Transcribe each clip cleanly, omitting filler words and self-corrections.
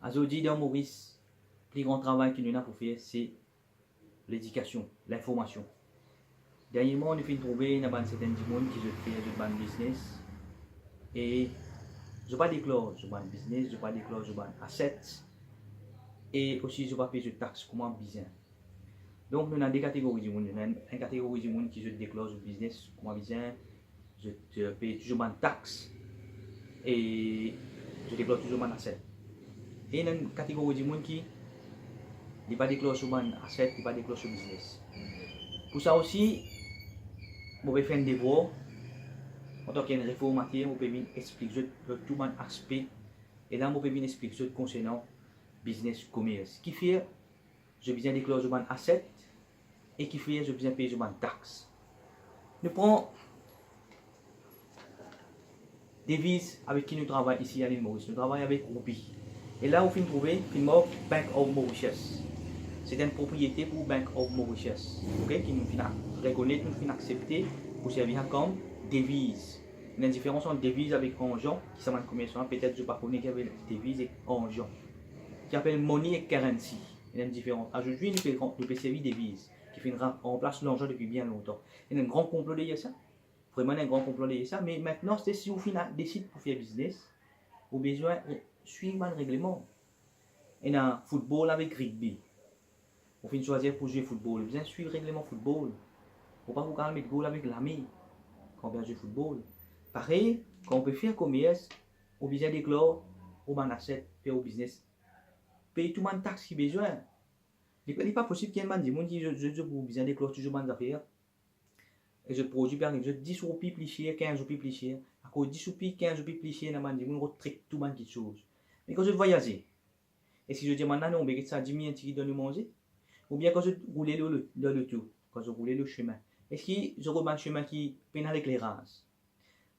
Aujourd'hui, dans Maurice, le plus grand travail qu'il nous a pour faire, c'est l'éducation, l'information. Dernièrement, on a fait trouver une certaine monde qui fait un business. Et je ne vais pas déclarer un business, je ne vais pas déclarer un asset. Et aussi, je ne vais pas payer de taxes comme un business. Donc, nous avons deux catégories de monde. Nous avons une catégorie de monde qui se déclare le business comme un business. Je paye toujours une taxe. Et je déclare toujours un asset. Et il y a une catégorie de monde qui n'est pas déclaré sur un asset, n'est pas déclaré sur business. Pour ça aussi, je vais faire un devoir. En tant qu'informateur, je vais expliquer tout mon aspect. Et là, je vais expliquer concernant business commerce. Qui fait, je vais déclarer sur un asset et qui fait, je vais payer sur une taxe. Nous prenons des devises avec qui nous travaillons ici à l'île Maurice. Nous travaillons avec Ruby. Et là, on finit trouver une marque Bank of Mauritius. C'est une propriété pour Bank of Mauritius, okay, qui nous reconnaît, nous fait accepter pour servir comme devise. Il y a une différence entre devise avec argent, qui sont commerçants, peut-être je ne sais pas connaître avec devise et argent, qui appelle money et currency. Il y a une différence. Aujourd'hui, nous peut servir devise, qui fait remplace l'argent depuis bien longtemps. Il y a un grand complot derrière ça, vraiment un grand complot derrière ça, mais maintenant, c'est si vous décidez pour faire business, vous avez besoin de suivre un règlement. Il y a un football avec rugby. Vous finissez choisir pour jouer football, vous avez suivre le règlement football. Vous ne pouvez pas vous mettre goal avec l'ami quand on joue football. Pareil, quand on peut faire commerce, on besoin déclarer au asset, faire au business. Payer tout le monde taxe qui besoin. Il n'est pas possible qu'il y ait des gens qui je besoin déclarer toujours mes affaires. Et je produis par exemple 10 roupies plus cher, 15 roupies plus cher. À cause 10 roupies, 15 roupies plus cher, on retrait tout le monde qui chose. Mais quand je voyage, et si je dis maintenant, on veut que ça 10 000 qui donne manger. Ou bien quand je roulais le tout, quand je roulais le chemin. Est-ce que je roule un chemin qui peine avec l'éclairage?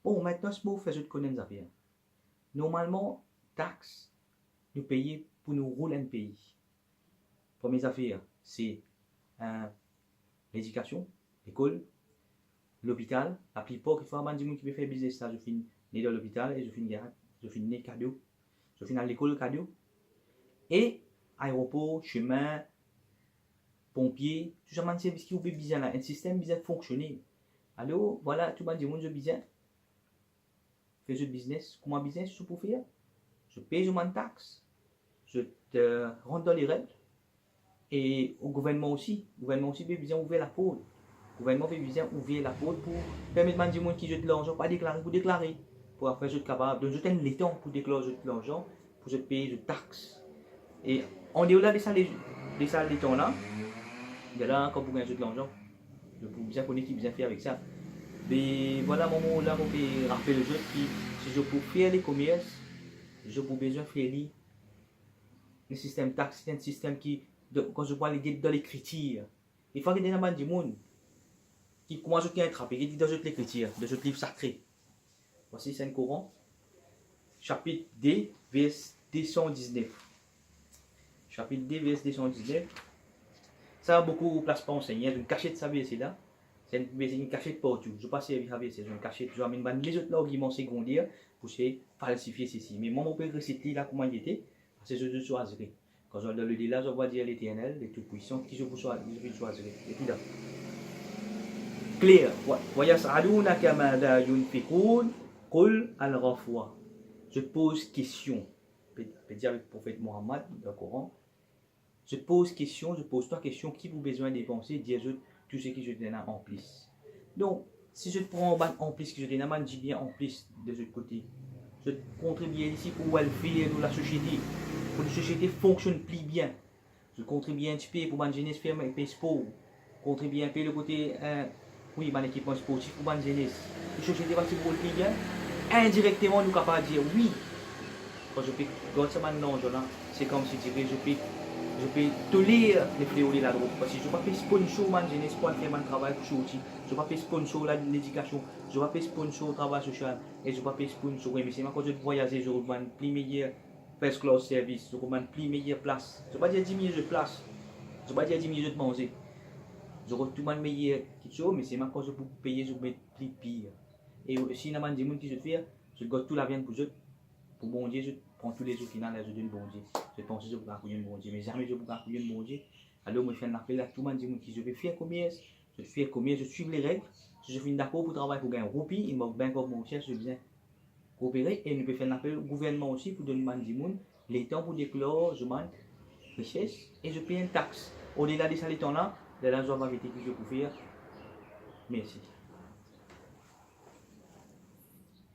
Bon, maintenant, ce mot fait je te connais les affaires. Normalement, taxes, nous payons pour nous rouler un pays. Première affaire, c'est l'éducation, l'école, l'hôpital. La plupart, il faut avoir des gens qui peuvent faire business. Ça, je finis dans l'hôpital et je finis cadeau. Je finis à l'école cadeau. Et aéroport, chemin, pompiers, tout ça, man, c'est ce qui vous fait besoin là. Un système besoin fonctionner. Alors, voilà, tout le monde, je besoin. Fais du business. Comment business, je peux faire? Je paye mon taxe. Je te rentre dans les règles. Et au gouvernement aussi. Le gouvernement aussi veut besoin ouvrir la porte. Le gouvernement veut besoin ouvrir la porte pour permettre à des gens qui jettent l'argent, pas déclarer, pour déclarer. Pour après, je suis capable de jeter les temps pour déclarer l'argent, pour je payer de taxes. Et en dehors de ça, les temps là, il y a là, quand vous gagnez de l'argent, je peux bien connaître qui bien faire avec ça. Mais voilà, mon mot là, on peut rappeler le jeu qui, si je peux faire les commerces, je peux besoin faire le système taxe, c'est un système qui, quand je vois dans l'écriture, il faut que des gens du monde qui commence à attraper, qui dit dans l'écriture, de ce livre sacré. Voici c'est un courant, chapitre D, verset 219. Chapitre D, verset 219. Ça a beaucoup de place pour enseigner, une cachette ça verset là. C'est une cachette partout. Je ne passe pas à c'est une cachette. Je amène les autres arguments secondaires pour falsifier ceci. Mais moi, mon père réciter là comment il était, parce que je choisirai. Quand je le dis là, je vais dire l'Éternel, le Tout-Puissant, qui je peux choisir. Et puis là. Clair. وَيَسْأَلُونَكَ مَاذَا يُنْفِقُونَ قُلْ الْعَفْوَ. Je pose question. Je peux dire avec le prophète Mohammed dans le Coran. Je pose toi question, qui vous besoin de dépenser, dire tout ce que je donne en plus. Donc, si je prends en plus que je donne, je dis bien en plus de ce côté. Je contribue ici pour welfare de la société, pour que la société fonctionne plus bien. Je contribue un petit peu pour ma jeunesse faire mes sports. Contribue un peu le côté, oui, mon équipement sportif pour ma jeunesse. La société va se plus bien. Indirectement, nous sommes capables de dire oui. Quand je peux gagner ça maintenant, c'est comme si je peux tolérer les fléaux de la drogue. Parce que je ne vais pas faire sponsor ma jeunesse pour faire mon travail pour sortir. Je ne vais pas faire sponsor l'éducation. Je ne vais pas faire sponsor le travail social. Et je ne vais pas faire sponsor. Mais c'est quand je voyage, je vais plus meilleur first class service. Je vais plus meilleure place. Je ne vais pas dire 10 000 de place. Je ne vais pas dire 10 000 de manger. Je vais tout le meilleur quelque chose. Mais c'est quand je peux payer, je vais plus pire. Et si il y a des gens qui se font, je garde toute la viande pour eux. Pour bon Dieu, je prends tous les jours finales et je donne bon Dieu. Je pense que je peux accueillir bon Dieu, mais jamais je peux accueillir bon Dieu. Alors, moi, je fais un appel à tout le monde qui je vais faire combien, je suis les règles. Si je suis d'accord pour travailler pour gagner un roupie, il m'a bien comme mon cher, je viens coopérer et nous pouvons faire un appel au gouvernement aussi pour donner un monde l'État pour déclarer, je demande richesse et je paye une taxe. Au-delà de ça, l'État là, de la joie va que je peux faire. Merci.